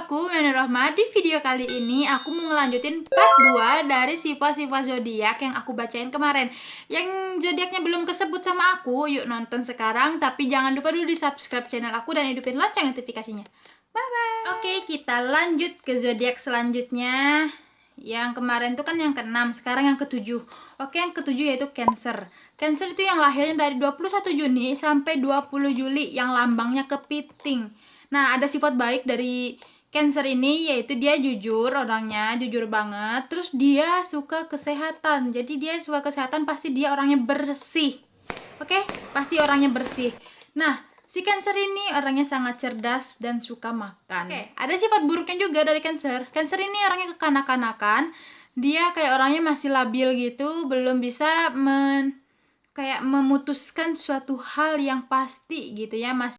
aku Menu Rohma. Di video kali ini aku mau ngelanjutin part 2 dari sifat-sifat zodiak yang aku bacain kemarin. Yang zodiaknya belum kesebut sama aku, yuk nonton sekarang. Tapi jangan lupa dulu di subscribe channel aku dan hidupin lonceng notifikasinya. Bye bye. Oke, kita lanjut ke zodiak selanjutnya. Yang kemarin tuh kan yang ke-6, sekarang yang ke-7. Oke, yang ke-7 yaitu Cancer. Cancer itu yang lahirnya dari 21 Juni sampai 20 Juli yang lambangnya kepiting. Nah, ada sifat baik dari Cancer ini yaitu dia jujur, orangnya jujur banget. Terus dia suka kesehatan. Jadi dia suka kesehatan, pasti dia orangnya bersih. Oke, pasti orangnya bersih. Nah, si Cancer ini orangnya sangat cerdas dan suka makan. Oke, ada sifat buruknya juga dari Cancer. Cancer ini orangnya kekanak-kanakan. Dia kayak orangnya masih labil gitu, belum bisa kayak memutuskan suatu hal yang pasti gitu ya, masih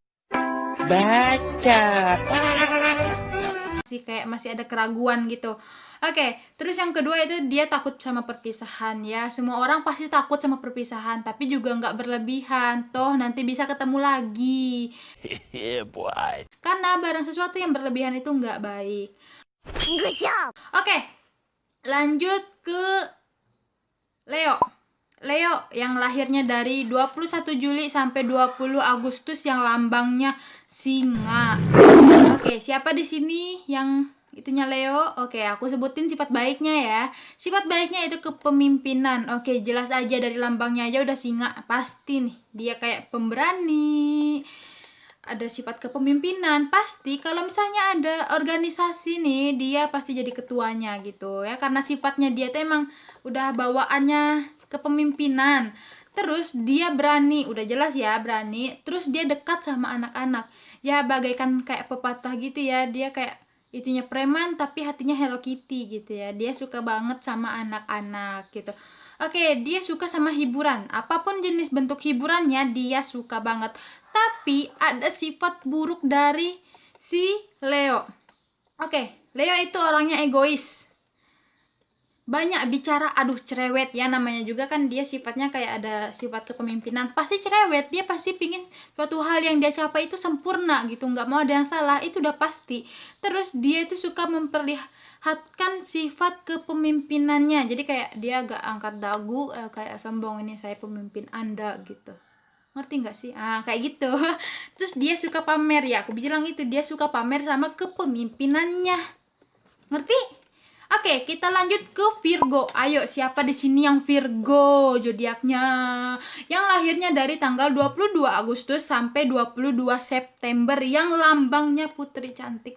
ada keraguan gitu. Oke, terus yang kedua itu dia takut sama perpisahan ya. Semua orang pasti takut sama perpisahan, tapi juga nggak berlebihan. Toh nanti bisa ketemu lagi. Karena barang sesuatu yang berlebihan itu nggak baik. Good job. Oke, lanjut ke Leo. Leo yang lahirnya dari 21 Juli sampai 20 Agustus yang lambangnya singa. Oke, siapa di sini yang itunya Leo? Oke, aku sebutin sifat baiknya ya. Sifat baiknya itu kepemimpinan. Oke, jelas aja dari lambangnya aja udah singa. Pasti nih, dia kayak pemberani. Ada sifat kepemimpinan. Pasti kalau misalnya ada organisasi nih, dia pasti jadi ketuanya gitu ya. Karena sifatnya dia tuh emang udah bawaannya kepemimpinan. Terus dia berani, udah jelas ya berani. Terus dia dekat sama anak-anak. Ya bagaikan kayak pepatah gitu ya. Dia kayak itunya preman tapi hatinya Hello Kitty gitu ya. Dia suka banget sama anak-anak gitu. Oke, dia suka sama hiburan. Apapun jenis bentuk hiburannya dia suka banget. Tapi ada sifat buruk dari si Leo. Oke, Leo itu orangnya egois. Banyak bicara, aduh cerewet ya, namanya juga kan dia sifatnya kayak ada sifat kepemimpinan, pasti cerewet. Dia pasti pingin suatu hal yang dia capai itu sempurna gitu, nggak mau ada yang salah, itu udah pasti. Terus dia itu suka memperlihatkan sifat kepemimpinannya, jadi kayak dia agak angkat dagu, kayak sombong, ini saya pemimpin Anda gitu, ngerti nggak sih? Kayak gitu. Terus dia suka pamer ya, aku bilang itu dia suka pamer sama kepemimpinannya, ngerti? Oke, kita lanjut ke Virgo. Ayo, siapa di sini yang Virgo zodiaknya? Yang lahirnya dari tanggal 22 Agustus sampai 22 September yang lambangnya putri cantik.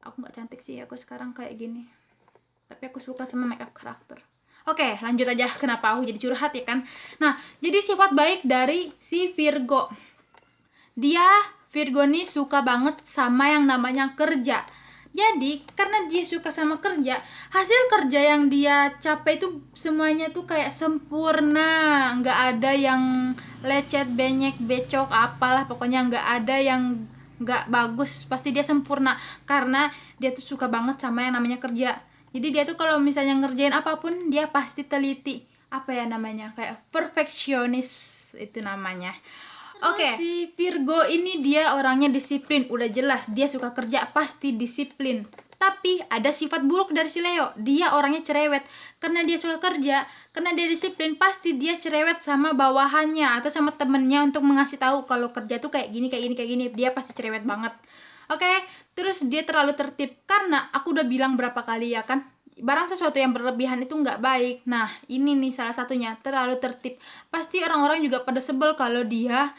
Aku nggak cantik sih, aku sekarang kayak gini. Tapi aku suka sama makeup karakter. Oke, lanjut aja. Kenapa aku jadi curhat ya kan? Nah, jadi sifat baik dari si Virgo. Virgo nih suka banget sama yang namanya kerja. Jadi, karena dia suka sama kerja, hasil kerja yang dia capai itu semuanya tuh kayak sempurna. Nggak ada yang lecet, benyek, becok, apalah. Pokoknya nggak ada yang nggak bagus. Pasti dia sempurna. Karena dia tuh suka banget sama yang namanya kerja. Jadi dia tuh kalau misalnya ngerjain apapun, dia pasti teliti. Apa ya namanya? Kayak perfeksionis itu namanya. Oke, si Virgo ini dia orangnya disiplin, udah jelas dia suka kerja, pasti disiplin. Tapi ada sifat buruk dari si Leo, dia orangnya cerewet. Karena dia suka kerja, karena dia disiplin, pasti dia cerewet sama bawahannya atau sama temennya untuk mengasih tahu kalau kerja tuh kayak gini, kayak gini, kayak gini. Dia pasti cerewet banget. Oke, terus dia terlalu tertib, karena aku udah bilang berapa kali ya kan, barang sesuatu yang berlebihan itu nggak baik. Nah, ini nih salah satunya, terlalu tertib. Pasti orang-orang juga pada sebel kalau dia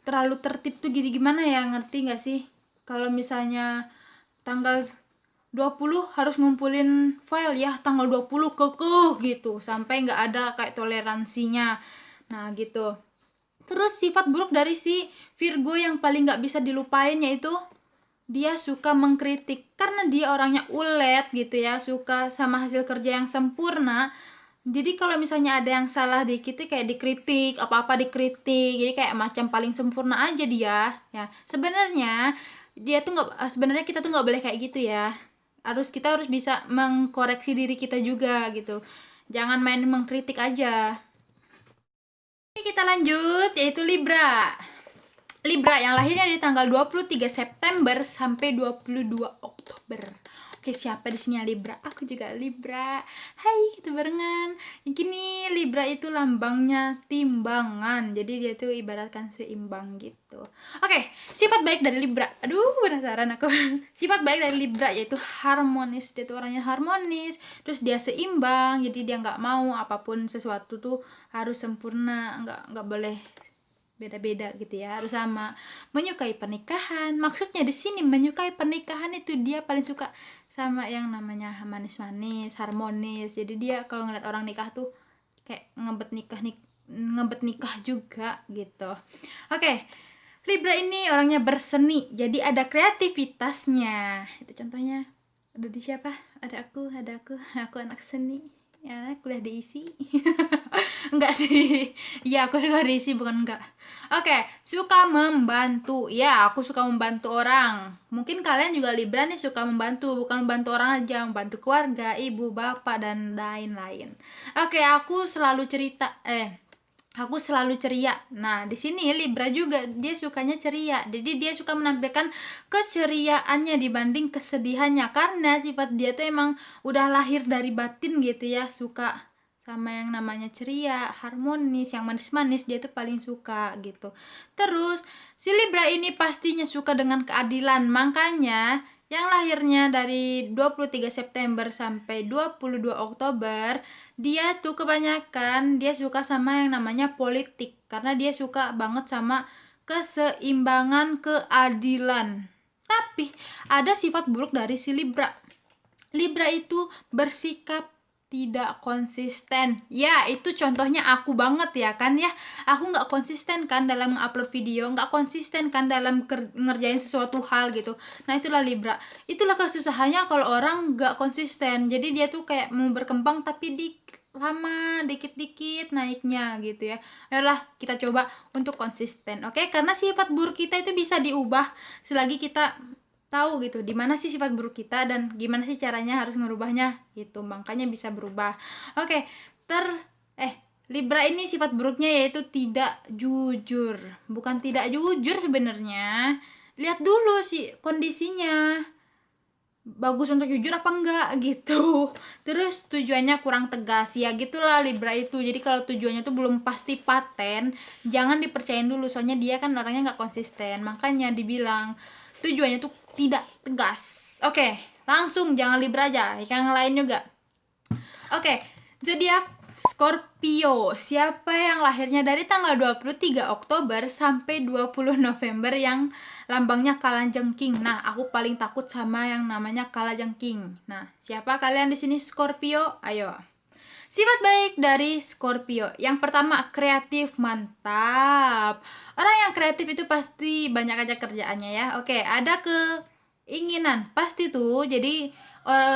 terlalu tertib tuh gimana ya, ngerti nggak sih? Kalau misalnya tanggal 20 harus ngumpulin file ya, tanggal 20 kekeh gitu, sampai nggak ada kayak toleransinya. Nah, gitu. Terus sifat buruk dari si Virgo yang paling nggak bisa dilupain yaitu dia suka mengkritik. Karena dia orangnya ulet gitu ya, suka sama hasil kerja yang sempurna. Jadi kalau misalnya ada yang salah dikit kayak dikritik, apa-apa dikritik. Jadi kayak macam paling sempurna aja dia. Ya, sebenarnya sebenarnya kita tuh nggak boleh kayak gitu ya. Kita harus bisa mengkoreksi diri kita juga gitu. Jangan main mengkritik aja. Oke, kita lanjut yaitu Libra. Libra yang lahirnya di tanggal 23 September sampai 22 Oktober. Oke, siapa di sini yang Libra? Aku juga Libra. Hai, kita barengan. Gini, Libra itu lambangnya timbangan. Jadi dia tuh ibaratkan seimbang gitu. Oke, sifat baik dari Libra. Aduh, penasaran aku. Sifat baik dari Libra yaitu harmonis. Dia tuh orangnya harmonis. Terus dia seimbang. Jadi dia nggak mau apapun sesuatu tuh harus sempurna. Nggak boleh beda-beda gitu ya, harus sama. Menyukai pernikahan, maksudnya di sini menyukai pernikahan itu dia paling suka sama yang namanya manis-manis, harmonis. Jadi dia kalau ngeliat orang nikah tuh kayak ngebet nikah juga gitu. Oke, Libra ini orangnya berseni, jadi ada kreativitasnya. Itu contohnya ada di siapa? Ada aku anak seni ya, kuliah di ISI. Enggak sih, iya aku suka diisi, bukan enggak. Oke, suka membantu. Ya, aku suka membantu orang. Mungkin kalian juga Libra nih suka membantu, bukan membantu orang aja, membantu keluarga, ibu, bapak, dan lain-lain. Oke, aku selalu ceria. Nah, di sini Libra juga dia sukanya ceria. Jadi dia suka menampilkan keceriaannya dibanding kesedihannya, karena sifat dia tuh emang udah lahir dari batin gitu ya, suka sama yang namanya ceria, harmonis, yang manis-manis dia tuh paling suka gitu. Terus si Libra ini pastinya suka dengan keadilan, makanya yang lahirnya dari 23 September sampai 22 Oktober, dia tuh kebanyakan dia suka sama yang namanya politik, karena dia suka banget sama keseimbangan, keadilan. Tapi ada sifat buruk dari si Libra. Libra itu bersikap tidak konsisten. Ya, itu contohnya aku banget ya kan ya. Aku nggak konsisten kan dalam upload video, nggak konsisten kan dalam ngerjain sesuatu hal gitu. Nah, itulah Libra. Itulah kesusahannya kalau orang nggak konsisten. Jadi dia tuh kayak mau berkembang tapi lama dikit-dikit naiknya gitu ya. Ayolah kita coba untuk konsisten, oke? Karena sifat buruk kita itu bisa diubah selagi kita tahu gitu dimana sih sifat buruk kita dan gimana sih caranya harus ngerubahnya gitu, makanya bisa berubah. Oke, Libra ini sifat buruknya yaitu tidak jujur. Bukan tidak jujur sebenarnya, lihat dulu sih kondisinya bagus untuk jujur apa enggak gitu. Terus tujuannya kurang tegas ya, gitulah Libra itu. Jadi kalau tujuannya tuh belum pasti paten, jangan dipercayain dulu, soalnya dia kan orangnya nggak konsisten, makanya dibilang tujuannya tuh tidak tegas. Oke, langsung jangan Libra aja, yang lain juga. Oke, zodiak Scorpio. Siapa yang lahirnya dari tanggal 23 Oktober sampai 20 November yang lambangnya kalajengking. Nah, aku paling takut sama yang namanya kalajengking. Nah, siapa kalian di sini Scorpio? Ayo. Sifat baik dari Scorpio. Yang pertama, kreatif, mantap. Orang yang kreatif itu pasti banyak aja kerjaannya ya. Oke, ada keinginan, pasti tuh. Jadi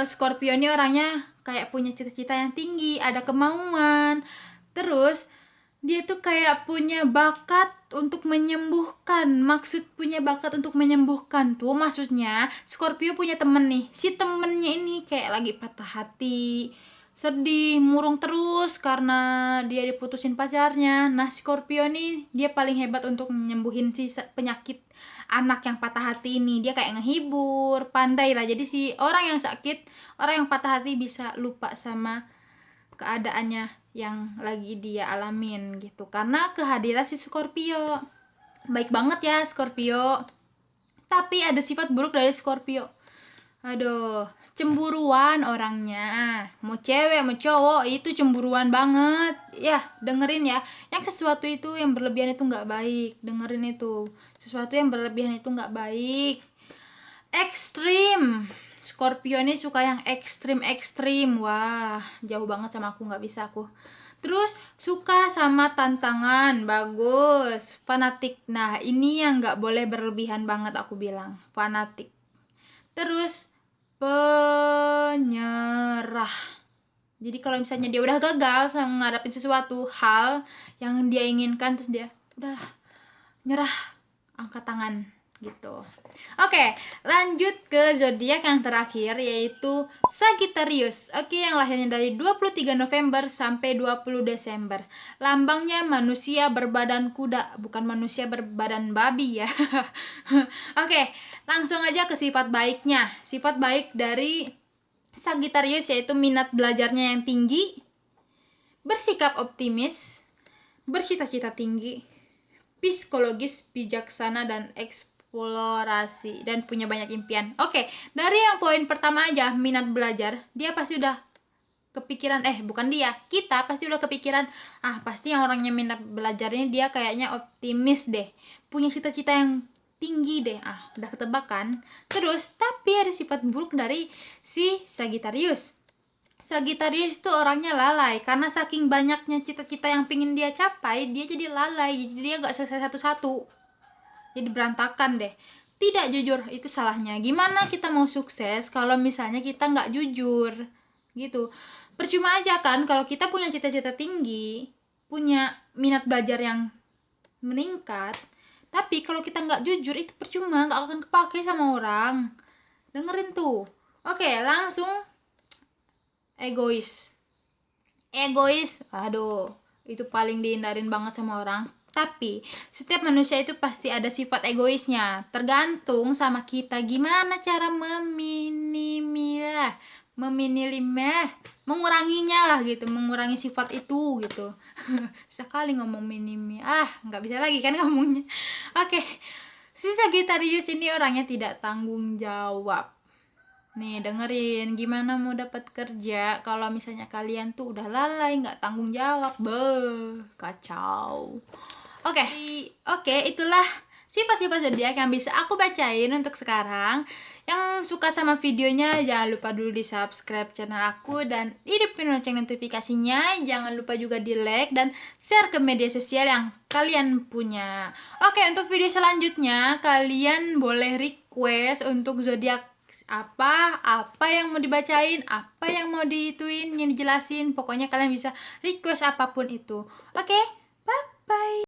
Scorpio ini orangnya kayak punya cita-cita yang tinggi, ada kemauan. Terus dia tuh kayak punya bakat untuk menyembuhkan. Maksud punya bakat untuk menyembuhkan tuh maksudnya Scorpio punya temen nih. Si temennya ini kayak lagi patah hati, sedih, murung terus karena dia diputusin pacarnya. Nah, Scorpio nih dia paling hebat untuk menyembuhin si penyakit anak yang patah hati ini. Dia kayak ngehibur, pandai lah. Jadi si orang yang sakit, orang yang patah hati bisa lupa sama keadaannya yang lagi dia alamin gitu. Karena kehadiran si Scorpio. Baik banget ya Scorpio. Tapi ada sifat buruk dari Scorpio. Aduh, cemburuan orangnya. Mau cewek, mau cowok, itu cemburuan banget. Ya, dengerin ya. Yang sesuatu itu yang berlebihan itu nggak baik. Dengerin itu. Sesuatu yang berlebihan itu nggak baik. Ekstrim. Scorpio ini suka yang ekstrim. Wah, jauh banget sama aku, nggak bisa aku. Terus suka sama tantangan, bagus. Fanatik. Nah, ini yang nggak boleh berlebihan banget aku bilang. Fanatik. Terus penyerah. Jadi kalau misalnya dia udah gagal ngadapin sesuatu hal yang dia inginkan, terus dia udahlah nyerah, angkat tangan. gitu. Oke, lanjut ke zodiak yang terakhir yaitu Sagittarius. Oke, yang lahirnya dari 23 November sampai 20 Desember. Lambangnya manusia berbadan kuda, bukan manusia berbadan babi ya. Oke, langsung aja ke sifat baiknya. Sifat baik dari Sagittarius yaitu minat belajarnya yang tinggi, bersikap optimis, bercita-cita tinggi, psikologis, bijaksana, dan eksplorasi, dan punya banyak impian. Oke, dari yang poin pertama aja, minat belajar, dia pasti udah kepikiran, bukan dia, kita pasti udah kepikiran, pasti yang orangnya minat belajar ini dia kayaknya optimis deh, punya cita-cita yang tinggi deh, udah ketebak kan. Terus, tapi ada sifat buruk dari si Sagittarius. Sagittarius itu orangnya lalai, karena saking banyaknya cita-cita yang pingin dia capai, dia jadi lalai, jadi dia gak selesai satu-satu, jadi berantakan deh. Tidak jujur, itu salahnya. Gimana kita mau sukses kalau misalnya kita gak jujur gitu? Percuma aja kan kalau kita punya cita-cita tinggi, punya minat belajar yang meningkat, tapi kalau kita gak jujur itu percuma, gak akan kepake sama orang. Dengerin tuh. Oke, langsung egois, aduh, itu paling dihindarin banget sama orang. Tapi setiap manusia itu pasti ada sifat egoisnya, tergantung sama kita gimana cara menguranginya lah gitu, mengurangi sifat itu gitu. Sekali ngomong minimi, nggak bisa lagi kan ngomongnya. Oke, si Sagittarius ini orangnya tidak tanggung jawab. Nih, dengerin, gimana mau dapat kerja kalau misalnya kalian tuh udah lalai, nggak tanggung jawab, kacau. Oke, itulah sifat-sifat zodiak yang bisa aku bacain untuk sekarang. Yang suka sama videonya jangan lupa dulu di subscribe channel aku dan hidupin lonceng notifikasinya. Jangan lupa juga di like dan share ke media sosial yang kalian punya. Oke, untuk video selanjutnya kalian boleh request untuk zodiak apa yang mau dibacain, apa yang mau yang dijelasin, pokoknya kalian bisa request apapun itu. Oke, bye bye.